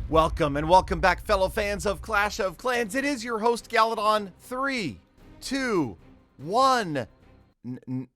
Welcome and welcome back, fellow fans of Clash of Clans. It is your host, Galadon. 3, 2, 1.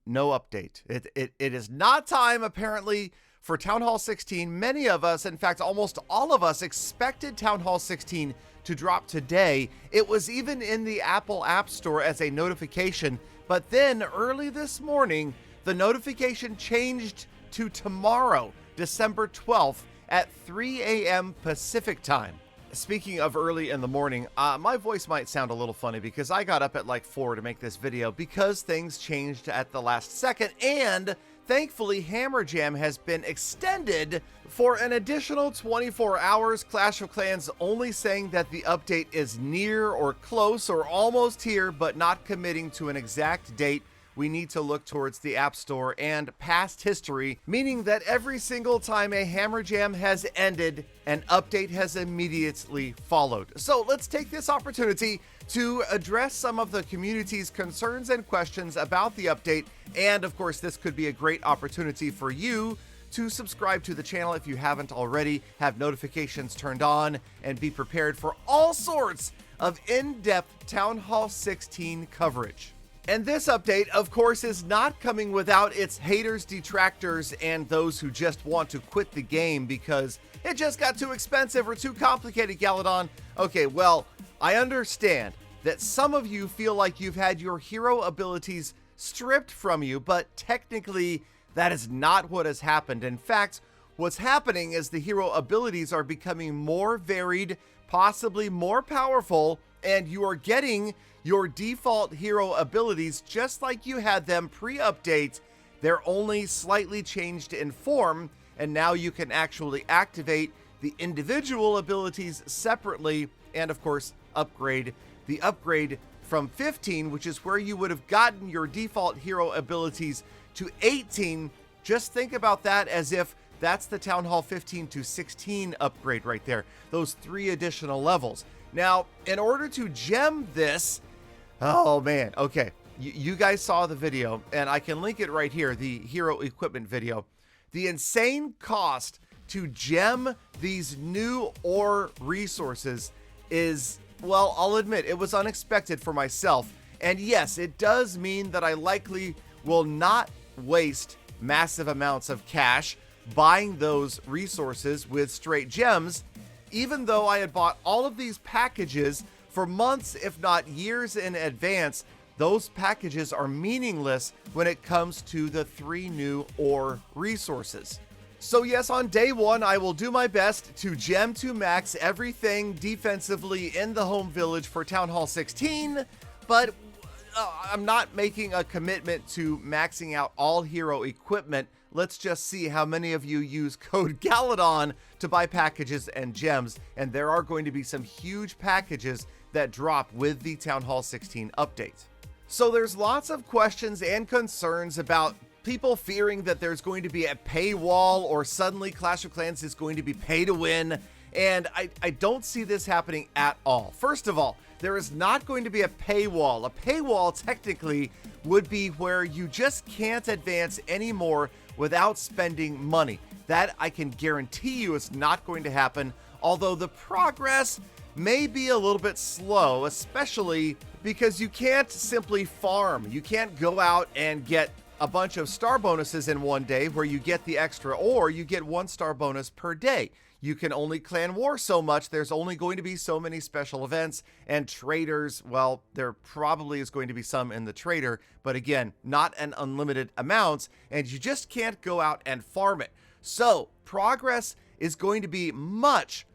No update. It is not time, apparently, for Town Hall 16. Many of us, in fact, almost all of us, expected Town Hall 16 to drop today. It was even in the Apple App Store as a notification, but then early this morning, the notification changed to tomorrow, December 12th, at 3 a.m. Pacific time. Speaking of early in the morning, my voice might sound a little funny because I got up at like 4 to make this video because things changed at the last second, and thankfully Hammer Jam has been extended for an additional 24 hours. Clash of Clans only saying that the update is near or close or almost here, but not committing to an exact date. We need to look towards the App Store and past history, meaning that every single time a Hammer Jam has ended, an update has immediately followed. So let's take this opportunity to address some of the community's concerns and questions about the update. And of course, this could be a great opportunity for you to subscribe to the channel if you haven't already, have notifications turned on, and be prepared for all sorts of in-depth Town Hall 16 coverage. And this update, of course, is not coming without its haters, detractors, and those who just want to quit the game because it just got too expensive or too complicated, Galadon. Okay, well, I understand that some of you feel like you've had your hero abilities stripped from you, but technically that is not what has happened. In fact, what's happening is the hero abilities are becoming more varied, possibly more powerful, and you are getting your default hero abilities just like you had them pre-update. They're only slightly changed in form, and now you can actually activate the individual abilities separately and of course upgrade. The upgrade from 15, which is where you would have gotten your default hero abilities, to 18. Just think about that as if that's the Town Hall 15 to 16 upgrade right there, those 3 additional levels. Now, in order to gem this, oh man, okay, you guys saw the video, and I can link it right here, the hero equipment video. The insane cost to gem these new ore resources is, well, I'll admit, it was unexpected for myself. And yes, it does mean that I likely will not waste massive amounts of cash buying those resources with straight gems, even though I had bought all of these packages for months, if not years in advance. Those packages are meaningless when it comes to the 3 new ore resources. So yes, on day 1, I will do my best to gem to max everything defensively in the home village for Town Hall 16, but I'm not making a commitment to maxing out all hero equipment. Let's just see how many of you use code Galadon to buy packages and gems, and there are going to be some huge packages that drop with the Town Hall 16 update. So there's lots of questions and concerns about people fearing that there's going to be a paywall or suddenly Clash of Clans is going to be pay to win, and I don't see this happening at all. First of all, there is not going to be a paywall. A paywall technically would be where you just can't advance anymore without spending money. That I can guarantee you is not going to happen, although the progress may be a little bit slow, especially because you can't simply farm. You can't go out and get a bunch of star bonuses in one day where you get the extra, or you get 1 star bonus per day. You can only clan war so much. There's only going to be so many special events, and traders, well, there probably is going to be some in the trader, but again, not an unlimited amount, and you just can't go out and farm it. So progress is going to be much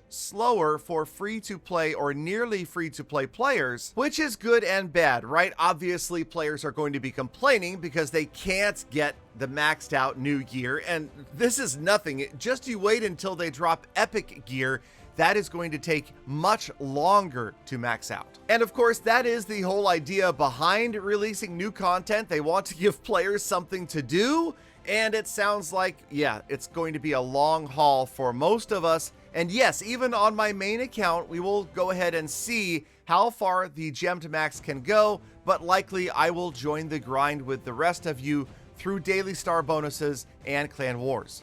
slower for free-to-play or nearly free-to-play players, which is good and bad, right? Obviously, players are going to be complaining because they can't get the maxed out new gear, and this is nothing. Just you wait until they drop epic gear. That is going to take much longer to max out. And of course, that is the whole idea behind releasing new content. They want to give players something to do, and it sounds like, yeah, it's going to be a long haul for most of us. And yes, even on my main account, we will go ahead and see how far the gem to max can go, but likely I will join the grind with the rest of you through daily star bonuses and clan wars.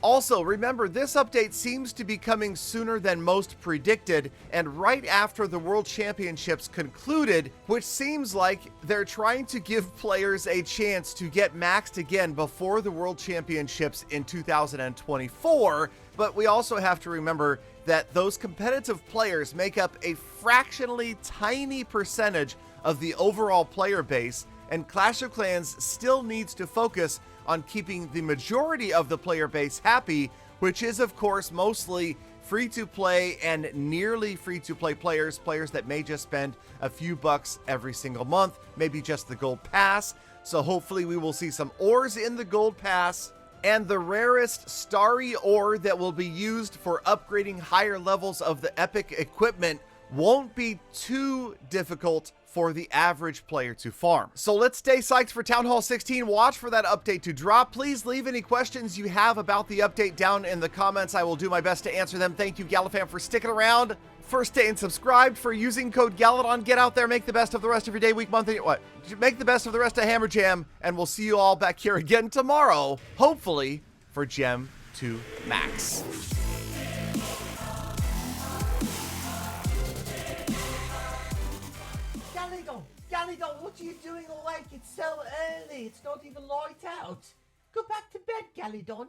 Also, remember, this update seems to be coming sooner than most predicted, and right after the World Championships concluded, which seems like they're trying to give players a chance to get maxed again before the World Championships in 2024. But we also have to remember that those competitive players make up a fractionally tiny percentage of the overall player base, and Clash of Clans still needs to focus on keeping the majority of the player base happy, which is of course mostly free-to-play and nearly free-to-play players that may just spend a few bucks every single month, maybe just the gold pass. So hopefully we will see some ores in the gold pass, and the rarest starry ore that will be used for upgrading higher levels of the epic equipment won't be too difficult for the average player to farm. So let's stay psyched for Town Hall 16. Watch for that update to drop. Please leave any questions you have about the update down in the comments. I will do my best to answer them. Thank you, Galafam, for sticking around, for staying subscribed, for using code Galadon. Get out there, make the best of the rest of your day, week, month, and what? Make the best of the rest of Hammer Jam, and we'll see you all back here again tomorrow, hopefully for Gem 2 Max. Galadon, what are you doing awake? It's so early. It's not even light out. Go back to bed, Galadon.